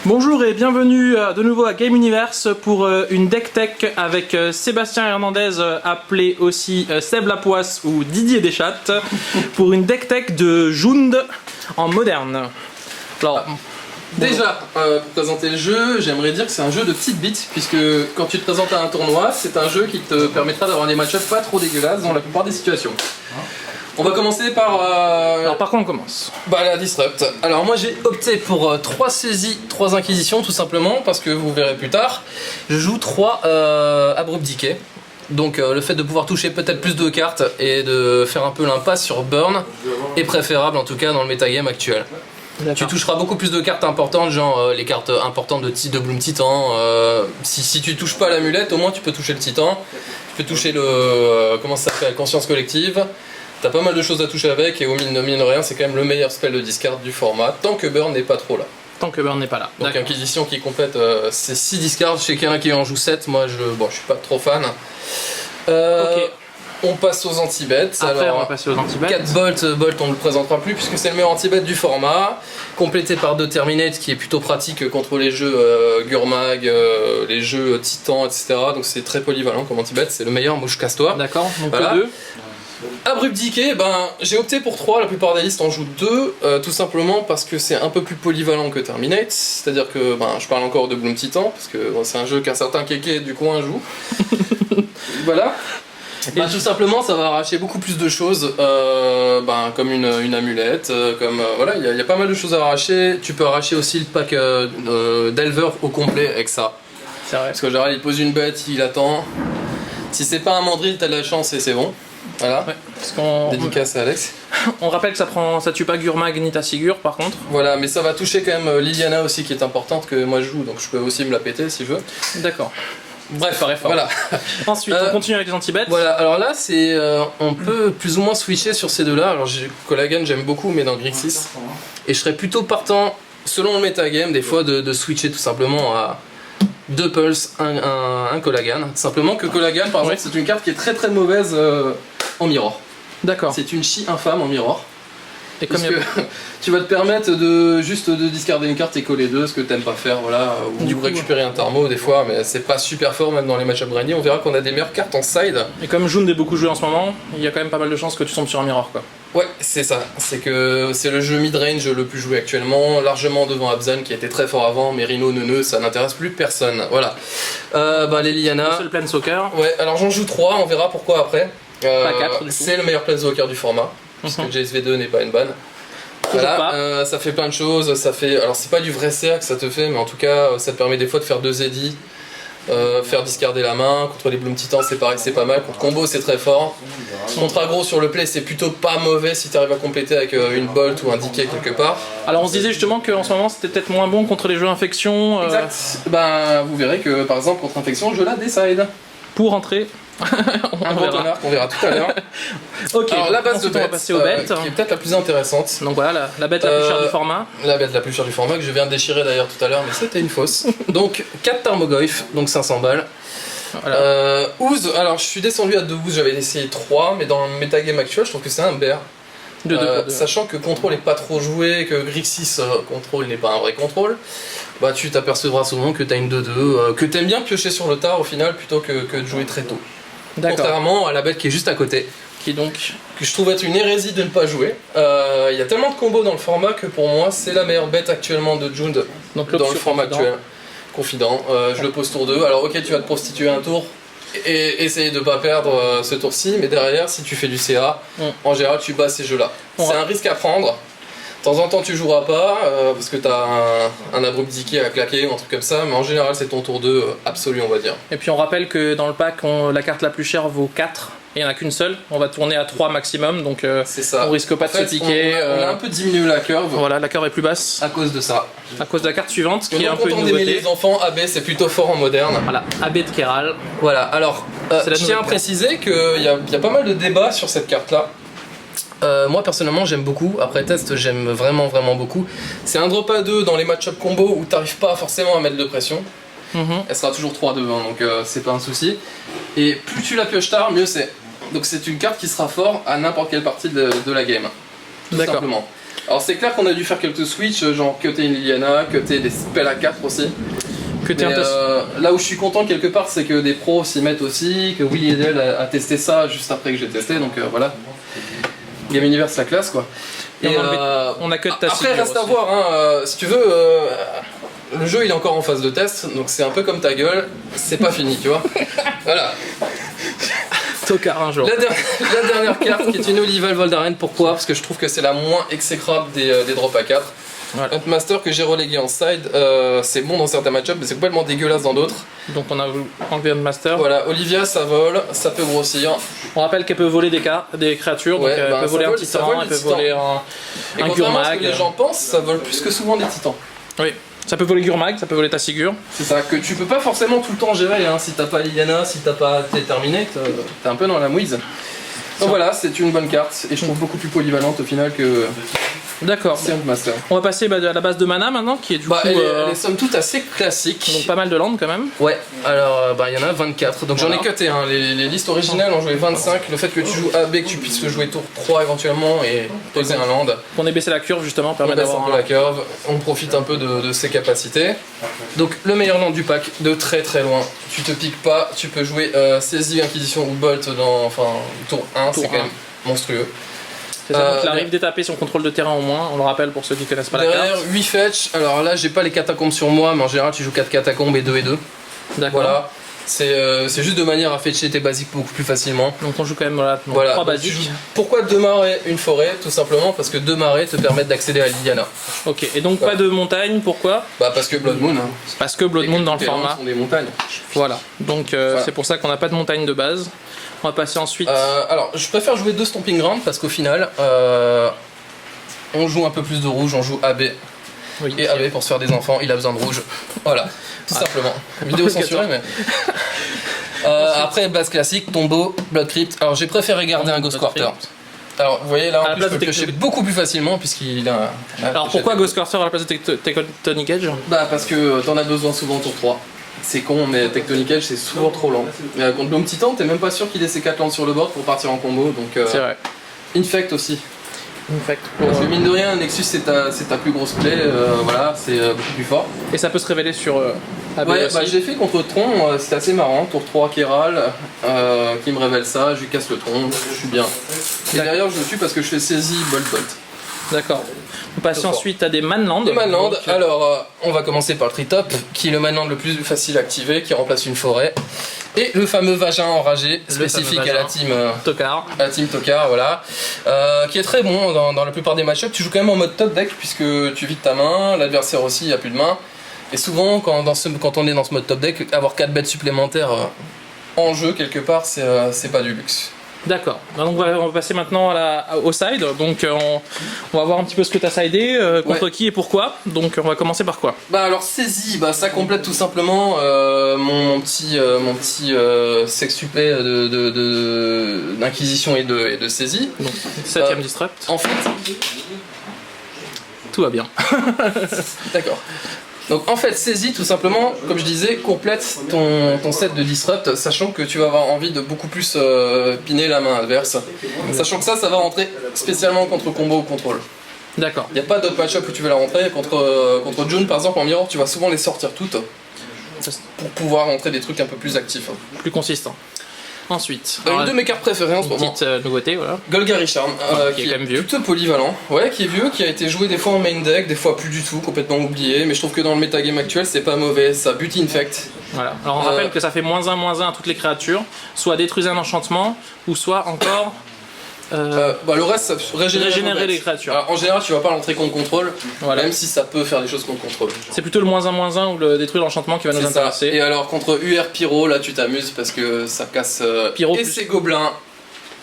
Bonjour et bienvenue de nouveau à Game Universe pour une deck tech avec Sébastien Hernandez, appelé aussi Seb Lapoisse ou Didier Deschattes, pour une deck tech de Jund en moderne. Alors, déjà, pour présenter le jeu, j'aimerais dire que c'est un jeu de petites bites, puisque quand tu te présentes à un tournoi, c'est un jeu qui te permettra d'avoir des match-ups pas trop dégueulasses dans la plupart des situations. On va commencer par... Alors par quoi on commence? la Disrupt. Alors moi j'ai opté pour 3 saisies, 3 inquisitions tout simplement, parce que vous verrez plus tard, je joue 3 Abrupt Decay. Donc le fait de pouvoir toucher peut-être plus de cartes et de faire un peu l'impasse sur Burn est préférable en tout cas dans le metagame actuel. Tu toucheras beaucoup plus de cartes importantes, genre les cartes importantes de Bloom Titan. Si tu touches pas l'amulette, au moins tu peux toucher le Titan. Tu peux toucher le... comment ça s'appelle, Conscience Collective. T'as pas mal de choses à toucher avec et au mine de rien, c'est quand même le meilleur spell de discard du format, tant que Burn n'est pas trop là. Tant que Burn n'est pas là. Donc Inquisition qui complète ces 6 discards, chez quelqu'un qui en joue 7, moi je suis pas trop fan. Ok. On passe aux anti-bêtes. Après on va passer aux anti-bêtes. 4 Bolt on ne le présentera plus puisque c'est le meilleur anti-bête du format, complété par 2 Terminate qui est plutôt pratique contre les jeux Gurmag, les jeux Titan, etc. Donc c'est très polyvalent comme anti-bête, c'est le meilleur, mouche casse-toi. D'accord, donc voilà. 2. Abrupt Decay, j'ai opté pour 3, la plupart des listes en jouent 2, tout simplement parce que c'est un peu plus polyvalent que Terminate, c'est-à-dire que je parle encore de Bloom Titan, parce que c'est un jeu qu'un certain kéké du coin joue. Voilà. Et tout simplement ça va arracher beaucoup plus de choses, comme une amulette, voilà, il y a pas mal de choses à arracher. Tu peux arracher aussi le pack Delver au complet avec ça. C'est vrai. Parce que général il pose une bête, il attend. Si c'est pas un mandrill, t'as de la chance et c'est bon. Voilà, ouais, parce qu'on... dédicace à Alex. On rappelle que ça tue pas Gurmag ni ta Sigurd par contre. Voilà, mais ça va toucher quand même Liliana aussi qui est importante que moi je joue, donc je peux aussi me la péter si je veux. D'accord. Bref, voilà. Ensuite, on continue avec les anti-bêtes. Voilà, alors là, c'est on peut plus ou moins switcher sur ces deux-là. Alors, Collagen, j'aime beaucoup, mais dans Grixis. Et je serais plutôt partant, selon le metagame, des fois de switcher tout simplement à 2 Pulse, un Collagen. Simplement que Collagen, par exemple, c'est une carte qui est très très mauvaise en mirror. D'accord. C'est une chi infâme en mirror. Et parce que tu vas te permettre de juste de discarder une carte et coller 2, ce que t'aimes pas faire, voilà, ou du coup récupérer un Tarmo des fois, mais c'est pas super fort même dans les match-up grindy. On verra qu'on a des meilleures cartes en side. Et comme Jund est beaucoup joué en ce moment, il y a quand même pas mal de chances que tu tombes sur un mirror quoi. Ouais, c'est ça. C'est que c'est le jeu mid-range le plus joué actuellement, largement devant Abzan qui était très fort avant, mais Rhino, Neuneu, ça n'intéresse plus personne. Voilà. Les Liliana. C'est le Planeswalker. Ouais, alors j'en joue 3, on verra pourquoi après. Pas 4 du coup. C'est le meilleur Planeswalker du format, puisque JSV2 n'est pas une banne. Voilà, ça fait plein de choses, ça fait... Alors c'est pas du vrai CA que ça te fait, mais en tout cas ça te permet des fois de faire 2 eddies, faire discarder la main, contre les Bloom Titans c'est pareil, c'est pas mal, contre combo c'est très fort, contre aggro sur le play c'est plutôt pas mauvais si tu arrives à compléter avec une Bolt ou un Decay quelque part. Alors on se disait justement qu'en ce moment c'était peut-être moins bon contre les jeux Infection. Exact, vous verrez que par exemple contre Infection je la décide. Pour entrer. Un gros tonnerre qu'on verra tout à l'heure. Ok, alors la base de bête, on va passer aux bêtes. qui est peut-être la plus intéressante. Donc voilà, la bête la plus chère du format. La bête la plus chère du format que je viens de déchirer d'ailleurs tout à l'heure, mais c'était une fausse. Donc 4 Tarmogoyf, donc 500 balles. Voilà. Ooze, alors je suis descendu à 2 Ooze, j'avais essayé 3, mais dans le metagame actuel je trouve que c'est un bear. Sachant que contrôle est pas trop joué, que Grixis contrôle n'est pas un vrai contrôle, tu t'apercevras souvent que t'as une 2-2, que t'aimes bien piocher sur le tard au final plutôt que de jouer très tôt. Contrairement à la bête qui est juste à côté, qui donc que je trouve être une hérésie de ne pas jouer. Il y a tellement de combos dans le format que pour moi c'est la meilleure bête actuellement de Jund dans le format actuel. Confident, je le pose tour 2, alors ok tu vas te prostituer un tour et essayer de pas perdre ce tour-ci, mais derrière si tu fais du CA, en général tu bats ces jeux-là. C'est un risque à prendre. De temps en temps tu joueras pas parce que t'as un Abrupt Decay à claquer ou un truc comme ça, mais en général c'est ton tour 2 absolu on va dire. Et puis on rappelle que dans le pack la carte la plus chère vaut 4 et il n'y en a qu'une seule, on va tourner à 3 maximum donc on risque pas de se piquer. On a un peu diminué la curve. Voilà, la curve est plus basse. À cause de ça. À cause de la carte suivante qui est un peu une nouveauté. Les enfants, AB c'est plutôt fort en moderne. Voilà, AB de Keral. Voilà, alors je tiens à préciser qu'il y a pas mal de débats sur cette carte là. Moi personnellement j'aime beaucoup, après test j'aime vraiment beaucoup. C'est un drop à 2 dans les match-up combo où t'arrives pas forcément à mettre de pression. Elle sera toujours 3-2 donc c'est pas un souci. Et plus tu la pioches tard, mieux c'est. Donc c'est une carte qui sera fort à n'importe quelle partie de la game. Tout simplement. Alors c'est clair qu'on a dû faire quelques switches, genre cutter une Liliana, cutter des spells à 4 aussi. Que Mais, là où je suis content quelque part, c'est que des pros s'y mettent aussi, que Willy Edel a testé ça juste après que j'ai testé, donc voilà. Game Universe la classe quoi. Et on a cut ta après reste à voir, hein, si tu veux, le jeu il est encore en phase de test, donc c'est un peu comme ta gueule, c'est pas fini tu vois. Voilà. Tocard un jour. La dernière carte qui est une Olival Voldaren, pourquoi? Parce que je trouve que c'est la moins exécrable des drops à 4. Voilà. Huntmaster que j'ai relégué en side, c'est bon dans certains match-ups mais c'est complètement dégueulasse dans d'autres. Donc on a enlevé Huntmaster. Voilà, Olivia ça vole, ça peut grossir. On rappelle qu'elle peut voler des créatures, Ouais, donc elle peut voler un titan, elle peut voler Et un contrairement à ce Gurmag. que les gens pensent, ça vole plus que souvent des titans. Oui, ça peut voler Gurmag, ça peut voler Tassigur. C'est ça, que tu peux pas forcément tout le temps gérer, hein. Si t'as pas Liliana, si t'as pas terminé, t'es un peu dans la mouise. Donc voilà, c'est une bonne carte et je trouve beaucoup plus polyvalente au final que D'accord. Huntmaster. On va passer à la base de mana maintenant, qui est du coup Elle est somme toute assez classique. donc pas mal de land quand même. Ouais, alors il y en a 24, donc j'en ai cuté, hein. Les listes originales en joué 25, le fait que tu joues AB, que tu puisses le jouer tour 3 éventuellement et poser un land. On ait baissé la curve justement, On permet baisse un d'avoir peu la curve, on profite un peu de ses capacités. Donc le meilleur land du pack, de très très loin. Tu te piques pas, tu peux jouer saisie, Inquisition ou Bolt dans tour 1, c'est quand même monstrueux. C'est ça, donc il arrive d'étaper son contrôle de terrain au moins, on le rappelle pour ceux qui connaissent pas la Derrière, carte. 8 fetch, alors là j'ai pas les catacombes sur moi, mais en général tu joues 4 catacombes et 2 et 2. D'accord. Voilà. C'est juste de manière à fetcher tes basiques beaucoup plus facilement. Donc on joue quand même voilà, Voilà. 3 Donc, basiques. Pourquoi 2 marais, une forêt? Tout simplement parce que 2 marais te permettent d'accéder à Liliana. Ok, et donc pas de montagne, pourquoi? Bah parce que Blood Moon. Hein. Parce que Blood Moon dans le Les format. sont des montagnes. Voilà, donc Voilà. c'est pour ça qu'on n'a pas de montagne de base. On va passer ensuite. Alors je préfère jouer 2 Stomping Ground parce qu'au final on joue un peu plus de rouge, on joue AB. Oui. Et AB pour se faire des enfants, il a besoin de rouge. Voilà, tout simplement. Vidéo censurée mais. Après base classique, tombeau, Blood Crypt. Alors j'ai préféré garder un Ghost Quarter. Alors vous voyez là À la en plus place je peux de le piocher beaucoup plus facilement puisqu'il a un. Alors pourquoi Ghost Quarter à la place de Tectonic Edge? Bah parce que t'en as besoin souvent tour 3. C'est con mais Tectonic Edge c'est souvent trop lent. Mais contre Bloom Titan t'es même pas sûr qu'il ait ses 4 landes sur le board pour partir en combo donc. C'est vrai. Infect aussi. Infect. Parce que mine de rien Nexus c'est ta plus grosse play, voilà c'est beaucoup plus fort. Et ça peut se révéler sur AB Ouais, aussi. bah je l'ai fait contre Tron, c'était assez marrant, tour 3 Kéral, qui me révèle ça, je lui casse le tronc, je suis bien. Et derrière je le tue parce que je fais saisie Bolt. D'accord. On passe ensuite à des Manland. Les Manland, alors on va commencer par le Treetop, qui est le Manland le plus facile à activer, qui remplace une forêt. Et le fameux vagin enragé, spécifique à la team Tokar. Tokar, voilà. Qui est très bon dans la plupart des match-ups. Tu joues quand même en mode top deck, puisque tu vides ta main, l'adversaire aussi, il n'y a plus de main. Et souvent, quand on est dans ce mode top deck, avoir 4 bêtes supplémentaires en jeu quelque part, c'est pas du luxe. D'accord. Donc on va passer maintenant au side. Donc on va voir un petit peu ce que tu as sidé, contre qui et pourquoi. Donc on va commencer par quoi? Bah alors saisie, bah ça complète tout simplement mon petit sextuplé d'inquisition et de saisie. Donc 7ème disrupt. En fait, Tout va bien. d'accord. Donc en fait, saisie tout simplement, comme je disais, complète ton set de disrupt, sachant que tu vas avoir envie de beaucoup plus piner la main adverse. Sachant que ça va rentrer spécialement contre combo ou contrôle. D'accord. Il n'y a pas d'autre match-up où tu vas la rentrer. Contre June par exemple en mirror, tu vas souvent les sortir toutes pour pouvoir rentrer des trucs un peu plus actifs. Plus consistant. Ensuite. Une de mes cartes préférées en ce Une moment. petite nouveauté, voilà. Golgari Charm, qui est quand même vieux. plutôt polyvalent, ouais, qui est vieux, qui a été joué des fois en main deck, des fois plus du tout, complètement oublié, mais je trouve que dans le metagame actuel c'est pas mauvais, ça bute Infect. Voilà. Alors on rappelle que ça fait -1/-1 à toutes les créatures, soit détruisez un enchantement, ou soit encore le reste ça régénérer les créatures. Alors, en général tu vas pas l'entrer contre contrôle, Voilà. même si ça peut faire des choses contre contrôle. C'est plutôt le -1/-1 ou le détruire l'enchantement qui va nous C'est ça. intéresser. Et alors contre UR Pyro, là tu t'amuses parce que ça casse Pyro et plus- ses gobelins,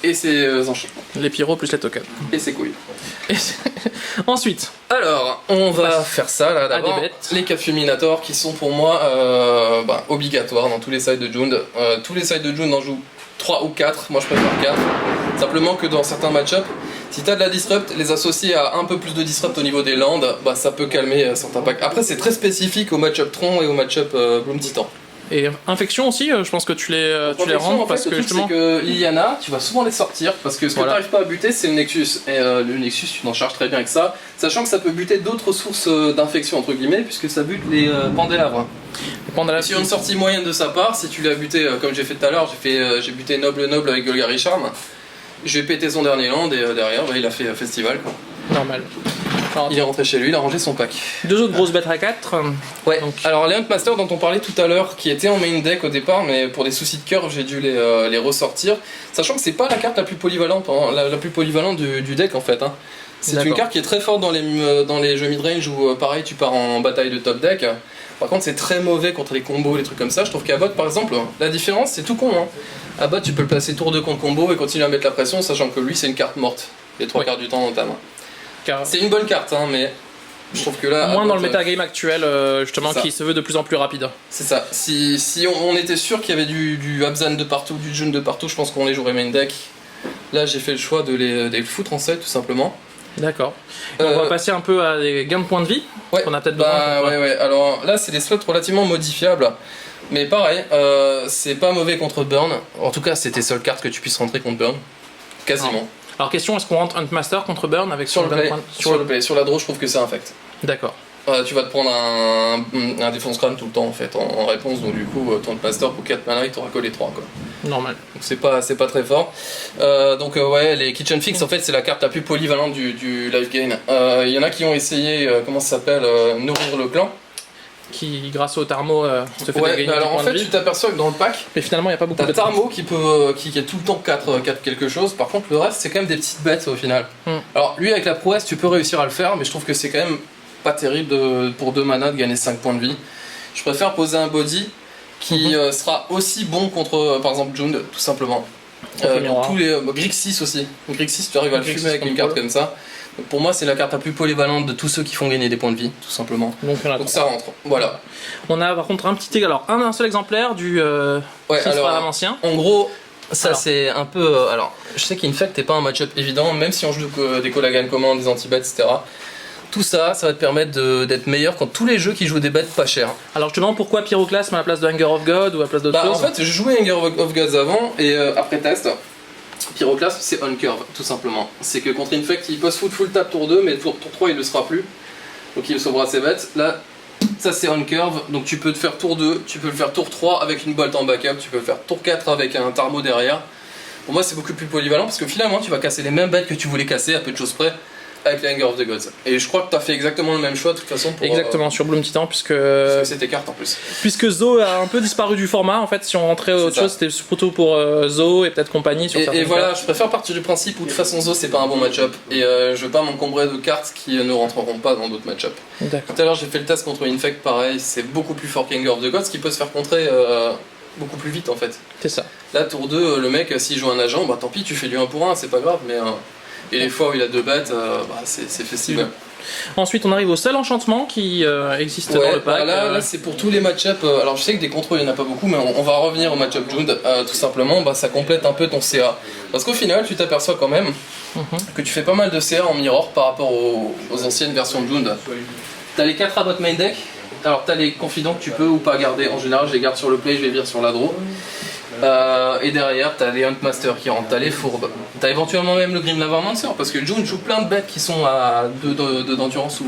et ses enchantements, Les pyros plus les tokens. et ses couilles. Ensuite, Alors, on va faire ça là d'abord. des bêtes. Les 4 Fulminators qui sont pour moi obligatoires dans tous les sides de Jund. Tous les sides de Jund en jouent 3 ou 4, moi je préfère 4. Simplement que dans certains match-up, si t'as de la disrupt, les associer à un peu plus de disrupt au niveau des landes, ça peut calmer certains packs. Après, c'est très spécifique au match-up Tron et au match-up Bloom Titan. Et infection aussi, je pense que tu les rends en fait, parce le que truc, justement. c'est que Liliana, tu vas souvent les sortir parce que ce que Voilà. tu n'arrives pas à buter, c'est le Nexus. Et le Nexus, tu t'en charges très bien avec ça, sachant que ça peut buter d'autres sources d'infection, entre guillemets, puisque ça bute les pandélabres. Pendant Et sur une sortie moyenne de sa part, si tu l'as buté comme j'ai fait tout à l'heure, j'ai buté Noble avec Golgari Charm, j'ai pété son dernier land et derrière, il a fait festival, quoi. normal. Alors, Il est rentré chez lui, il a rangé son pack. deux autres grosses bêtes à 4. Ouais, Donc- alors les Huntmaster dont on parlait tout à l'heure, qui étaient en main deck au départ, mais pour des soucis de cœur, j'ai dû les ressortir. Sachant que c'est pas la carte la plus polyvalente, la plus polyvalente du deck en fait. Hein. C'est une D'accord. carte qui est très forte dans les jeux mid-range où pareil tu pars en bataille de top deck. Par contre c'est très mauvais contre les combos, les trucs comme ça. Je trouve qu'à bot par exemple, la différence c'est tout con. Hein. À bot tu peux le placer tour 2 contre combo et continuer à mettre la pression, sachant que lui c'est une carte morte, les trois Oui. quarts du temps dans ta main. Car- C'est une bonne carte, hein, mais je trouve que là... Moins à dans bot, le metagame actuel, justement, ça. qui se veut de plus en plus rapide. C'est ça. Si on était sûr qu'il y avait du Abzan de partout, du June de partout, je pense qu'on les jouerait main deck. Là, j'ai fait le choix de les foutre en set, tout simplement. D'accord. Et on va Euh, passer un peu à des gains de points de vie. Ouais, qu'on a peut-être besoin. bah, pour- ouais. Alors là, c'est des slots relativement modifiables. Mais pareil, c'est pas mauvais contre Burn. En tout cas, c'est tes seules cartes que tu puisses rentrer contre Burn. Quasiment. Alors, question, est-ce qu'on rentre Huntmaster contre Burn avec Sur son le gain de play. points- Sur le play. Sur la draw, je trouve que c'est infect. D'accord. Tu vas te prendre un défense crâne tout le temps en fait en réponse, donc du coup ton master pour 4 mana il t'aura collé 3 quoi. Normal. Donc c'est pas très fort. Ouais, les Kitchen Fix en fait c'est la carte la plus polyvalente du life gain. Il y en a qui ont essayé, comment ça s'appelle, nourrir le clan. Qui, grâce au Tarmo, se fait Ouais, gagner bah du alors en point de fait vie. tu t'aperçois que dans le pack, Mais finalement, il n'y a pas beaucoup t'as de Tarmo qui est tout le temps 4 quelque chose, par contre le reste c'est quand même des petites bêtes au final. Alors lui avec la prouesse tu peux réussir à le faire, mais je trouve que c'est quand même pas terrible pour 2 mana de gagner 5 points de vie. Je préfère poser un body qui sera aussi bon contre par exemple Jund tout simplement. Miroir. Tous les Grixis aussi. Grixis tu arrives à le Grixis fumer avec une contrôle. carte comme ça. Donc, pour moi c'est la carte la plus polyvalente de tous ceux qui font gagner des points de vie tout simplement. Donc, on a, Donc ça rentre. Voilà. on a par contre un petit. Alors, un seul exemplaire du. Ouais, qui sera l'ancien. En gros, ça Alors. c'est un peu. Alors, je sais qu'Infect n'est pas un match-up évident, même si on joue des Collagan Command, des anti-bêtes, etc. Tout ça, ça va te permettre d'être meilleur contre tous les jeux qui jouent des bêtes pas chères. Alors, je te demande pourquoi Pyroclasme à la place de Hanger of God ou à la place d'autres Bah, en choses. fait, je jouais Anger of Gods avant et après test, Pyroclasme c'est on curve, tout simplement. C'est que contre Infect, il peut se foutre full tap tour 2, mais tour 3 il le sera plus. Donc il sauvera ses bêtes. Là, ça c'est on curve, donc tu peux te faire tour 2, tu peux le faire tour 3 avec une bolt en backup, tu peux le faire tour 4 avec un Tarmo derrière. Pour moi, c'est beaucoup plus polyvalent parce que finalement, tu vas casser les mêmes bêtes que tu voulais casser à peu de choses près avec les Anger of the Gods. Et je crois que tu as fait exactement le même choix de toute façon pour. Exactement, sur Bloom Titan, puisque Parce que c'est tes cartes en plus. Zo a un peu disparu du format. En fait, si on rentrait autre ça. chose, c'était plutôt pour Zo et peut-être compagnie sur Et certaines voilà, cartes. je préfère partir du principe où de toute façon Zo c'est pas un bon match-up et je veux pas m'encombrer de cartes qui ne rentreront pas dans d'autres match-up. D'accord. Tout à l'heure j'ai fait le test contre Infect, pareil, c'est beaucoup plus fort qu'Anger of the Gods qui peut se faire contrer beaucoup plus vite en fait. C'est ça. Là tour 2, le mec s'il joue un agent, bah tant pis tu fais du 1 pour 1, c'est pas grave, mais et les fois où il a 2 bêtes, c'est festival. Ensuite, on arrive au seul enchantement qui existe dans Ouais, le pack. là c'est pour tous les match-up. Alors je sais que des contrôles il n'y en a pas beaucoup, mais on va revenir au match-up Jund. Tout simplement, ça complète un peu ton CA. Parce qu'au final, tu t'aperçois quand même que tu fais pas mal de CA en mirror par rapport aux anciennes versions de Jund. T'as les 4 rabots main deck. Alors t'as les confidents que tu peux ou pas garder. En général, je les garde sur le play, je les vire sur la draw. Et derrière, t'as les Huntmaster qui rentrent, t'as les fourbes. T'as éventuellement même le Grim Lavarmancer parce que June joue plein de bêtes qui sont à 2 d'endurance ou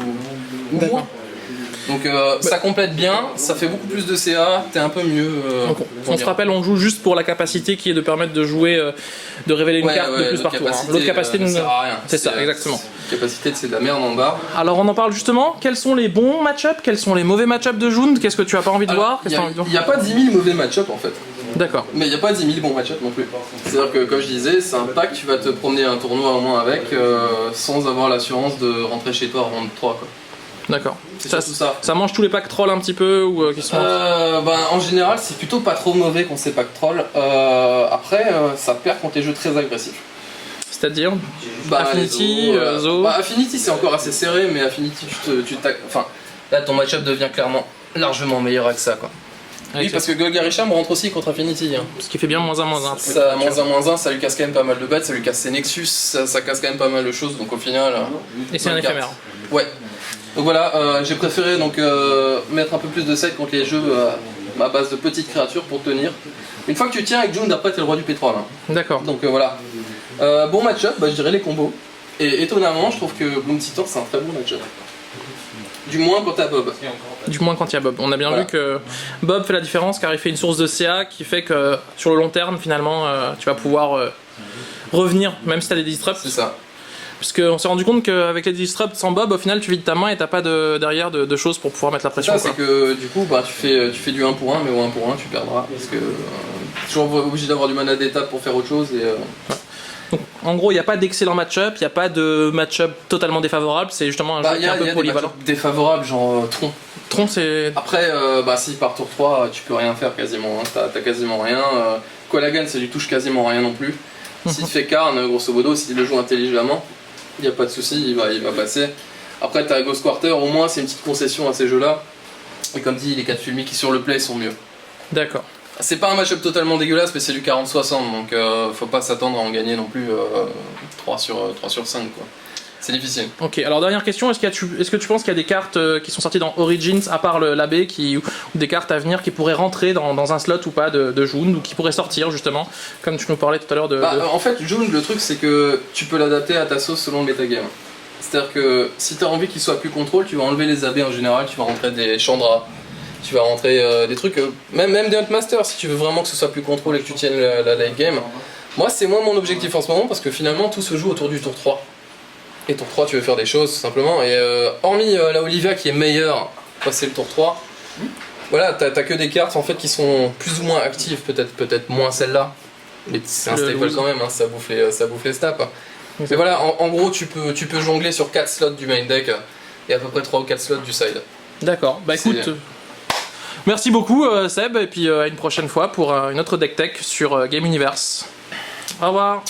moins. Donc ça complète bien, ça fait beaucoup plus de CA, t'es un peu mieux. Donc, on se rappelle, on joue juste pour la capacité qui est de permettre de jouer, de révéler une carte de plus partout. L'autre capacité ne nous. sert à rien. C'est ça, exactement. Capacité, c'est de la merde en bas. Alors, on en parle justement. Quels sont les bons match-up? Quels sont les mauvais match-up de Jund? Qu'est-ce que tu as pas envie de voir? Qu'est-ce que t'as envie de voir Il n'y a pas 10 000 mauvais match-up en fait. D'accord. Mais il n'y a pas 10 000 bons match-up non plus. C'est-à-dire que, comme je disais, c'est un pack, tu vas te promener un tournoi au moins avec, sans avoir l'assurance de rentrer chez toi en round 3. Quoi. D'accord. C'est surtout ça. Ça mange tous les packs trolls un petit peu ou qui sont. En général, c'est plutôt pas trop mauvais contre ces packs trolls. Après, ça perd contre les jeux très agressifs. C'est-à-dire Affinity, Zo. Affinity, c'est encore assez serré, mais Affinity, enfin, là, ton match-up devient clairement largement meilleur avec ça. Quoi. Oui, parce que Golgari Charm rentre aussi contre Affinity. Hein. Ce qui fait bien -1/-1. Ça, -1/-1, ça lui casse quand même pas mal de bêtes, ça lui casse ses Nexus, ça casse quand même pas mal de choses, donc au final. Et c'est un éphémère. Ouais. Donc voilà, j'ai préféré mettre un peu plus de set contre les jeux à base de petites créatures pour tenir. Une fois que tu tiens avec Jund, après t'es le roi du pétrole. Hein. D'accord. Donc voilà. Bon match-up, je dirais les combos. Et étonnamment, je trouve que Bloom Titan c'est un très bon match-up. Du moins quand t'as Bob. Du moins quand il y a Bob. On a bien vu que Bob fait la différence car il fait une source de CA qui fait que sur le long terme, finalement, tu vas pouvoir revenir, même si t'as des disrupts. C'est ça. Parce qu'on s'est rendu compte qu'avec les disrupts sans Bob, au final, tu vides ta main et t'as pas derrière de choses pour pouvoir mettre la pression. C'est que du coup, tu fais du 1 pour 1, mais au 1 pour 1, tu perdras. Parce que t'es toujours obligé d'avoir du mana d'étape pour faire autre chose. Et, Donc, en gros, il n'y a pas d'excellent match-up, il n'y a pas de match-up totalement défavorable, c'est justement un jeu qui est un peu polyvalent. Il y a des défavorables, genre Tron. Tron, c'est. Après, si par tour 3, tu peux rien faire quasiment. Hein. T'as quasiment rien. Qualagan, ça lui touche quasiment rien non plus. S'il fait Karn, grosso modo, s'il le joue intelligemment, il n'y a pas de souci, il va passer. Après, t'as Ghost Quarter, au moins, c'est une petite concession à ces jeux-là. Et comme dit, les 4 Fulmi qui sur le play sont mieux. D'accord. C'est pas un match-up totalement dégueulasse, mais c'est du 40-60, donc faut pas s'attendre à en gagner non plus 3 sur 5, quoi. C'est difficile. Ok, alors dernière question, est-ce que tu penses qu'il y a des cartes qui sont sorties dans Origins, à part l'AB, ou des cartes à venir qui pourraient rentrer dans un slot ou pas de Jund, ou qui pourraient sortir justement, comme tu nous parlais tout à l'heure de... En fait, Jund, le truc c'est que tu peux l'adapter à ta sauce selon le metagame. C'est-à-dire que si tu as envie qu'il soit plus contrôle, tu vas enlever les AB en général, tu vas rentrer des Chandra, tu vas rentrer des trucs, même des Huntmaster si tu veux vraiment que ce soit plus contrôle et que tu tiennes la late game. Moi c'est moins mon objectif en ce moment parce que finalement tout se joue autour du tour 3. Et tour 3 tu veux faire des choses tout simplement, et hormis la Olivia qui est meilleure passer le tour 3, voilà, t'as que des cartes en fait qui sont plus ou moins actives, peut-être moins celle-là. Mais c'est un staple quand même, hein, ça bouffe les stats. Mais voilà, en gros tu peux jongler sur 4 slots du main deck et à peu près 3 ou 4 slots du side. D'accord, bah écoute, merci beaucoup Seb, et puis à une prochaine fois pour une autre deck tech sur Game Universe. Au revoir.